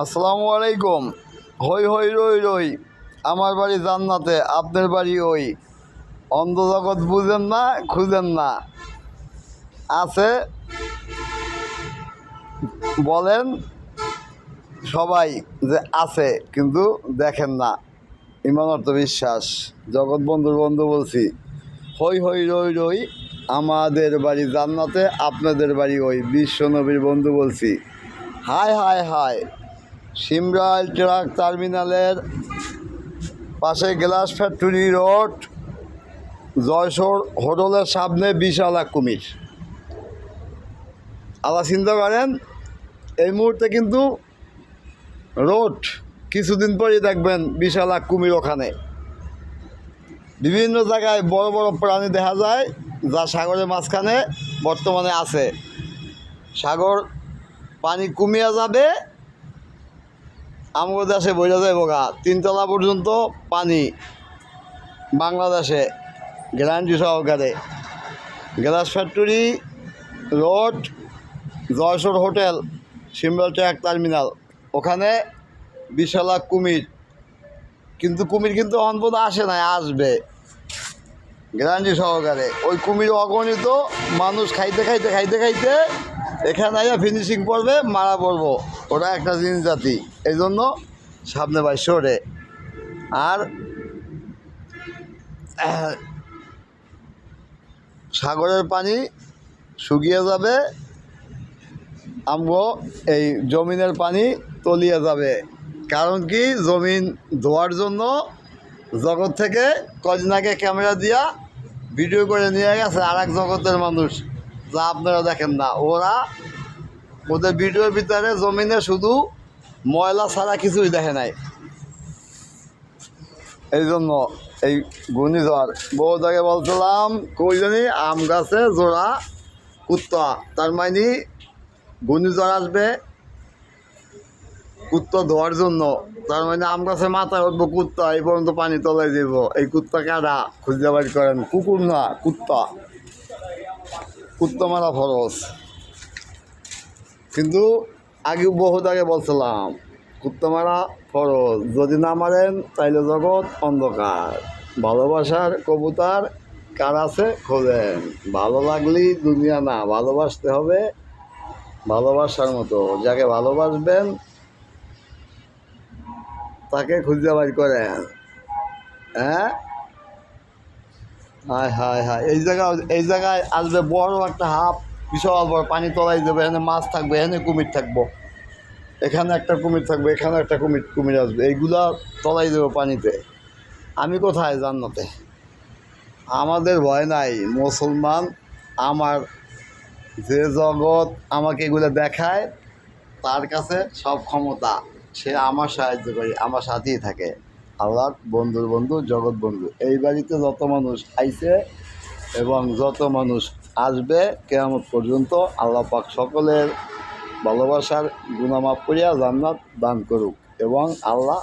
আসসালামু আলাইকুম। হই হই রই রই, আমার বাড়ি জান্নাতে, আপনার বাড়ি ওই। অন্ধজগৎ বুঝেন না, খুঁজেন না। আছে বলেন সবাই যে আছে, কিন্তু দেখেন না। ইমান অর্থ বিশ্বাস। জগৎ বন্ধুর বন্ধু বলছি। হই হই রই রই, আমাদের বাড়ি জান্নাতে, আপনাদের বাড়ি ওই। বিশ্ব নবীর বন্ধু বলছি। হায় হায় হায়, সিমরাইল ট্রাক টার্মিনালের পাশে গ্লাস ফ্যাক্টরি রোড, জয়সর হোটেলের সামনে বিশাল এক কুমির। আলা চিন্তা করেন, এই মুহূর্তে কিন্তু রোড, কিছুদিন পরেই দেখবেন বিশাল এক কুমির ওখানে। বিভিন্ন জায়গায় বড় বড় প্রাণী দেখা যায়, যা সাগরের মাঝখানে বর্তমানে আছে। সাগর পানি কমিয়া যাবে, আমাদের দেশে বইরা যায় বোগা 3 তলা পর্যন্ত পানি। বাংলাদেশে গ্যারান্টি সহকারে। Glass factory road, Joysor hotel, Simrail truck terminal, ওখানে বিশাল এক কুমির। কিন্তু কুমির কিন্তু অনপদ আসে নাই, আসবে গ্যারান্টি সহকারে। ওই কুমির অগণিত মানুষ খাইতে খাইতে খাইতে খাইতে এখানে আইয়া ফিনিশিং করবে, মারা পড়বো। ওরা একটা জিনিস জাতি, এই জন্য সামনে ভাই সরে। আর সাগরের পানি শুকিয়ে যাবে, আমগো এই জমিনের পানি তলিয়ে যাবে। কারণ কি, জমিন ধোয়ার জন্য জগৎ থেকে কদিন আগে ক্যামেরা দিয়া ভিডিও করে নিয়ে গেছে আর এক জগতের মানুষ, যা আপনারা দেখেন না। ওদের ভিডিওর ভিতরে জমিনে শুধু ময়লা ছাড়া কিছুই দেখে নাই। এই জন্য এই ঘূর্ণিঝড়, বহু জায়গায় বলছিলাম কই জানি আম গাছে জোড়া কুত্তা, তার মানে ঘূর্ণিঝড় আসবে কুত্তা ধোয়ার জন্য। তার মানে আম গাছে মাথায় উঠবো কুত্তা, এই পর্যন্ত পানি তলায় দিব। এই কুত্তা কারা খুঁজে বাড়ি করেন, কুকুর না কুত্তা। কুত্তা মারা ফরজ, কিন্তু আগে বহুত আগে বলছিলাম কুত্তা মারা ফরজ। যদি না মারেন তাইলে জগৎ অন্ধকার। ভালোবাসার কবুতর কার আছে খোঁজেন। ভালো লাগলেই দুনিয়া না, ভালোবাসতে হবে ভালোবাসার মতো। যাকে ভালোবাসবেন তাকে খুঁজে বাড়ি করেন। হ্যাঁ, হায় হায় হায়, এই জায়গায় আসবে বড় একটা হাফ, বিশাল বড় পানি তলাই দেবে। এখানে মাছ থাকবে, এখানে কুমির থাকবো, এখানে একটা কুমির থাকবে, এখানে একটা কুমির আসবে। এইগুলা তলাই দেবো পানিতে। আমি কোথায় জান্নাতে? আমাদের ভয় নাই, মুসলমান। আমার যে জগৎ আমাকে এগুলো দেখায়, তার কাছে সব ক্ষমতা। সে আমার সাহায্য করে, আমার সাথেই থাকে। আল্লাহর বন্ধুর বন্ধু, জগৎ বন্ধু। এই বাড়িতে যত মানুষ আইছে এবং যত মানুষ আসবে কিয়ামত পর্যন্ত, আল্লাহ পাক সকলের ভালোবাসার গুনাহ মাফ করিয়া জান্নাত দান করুক। এবং আল্লাহ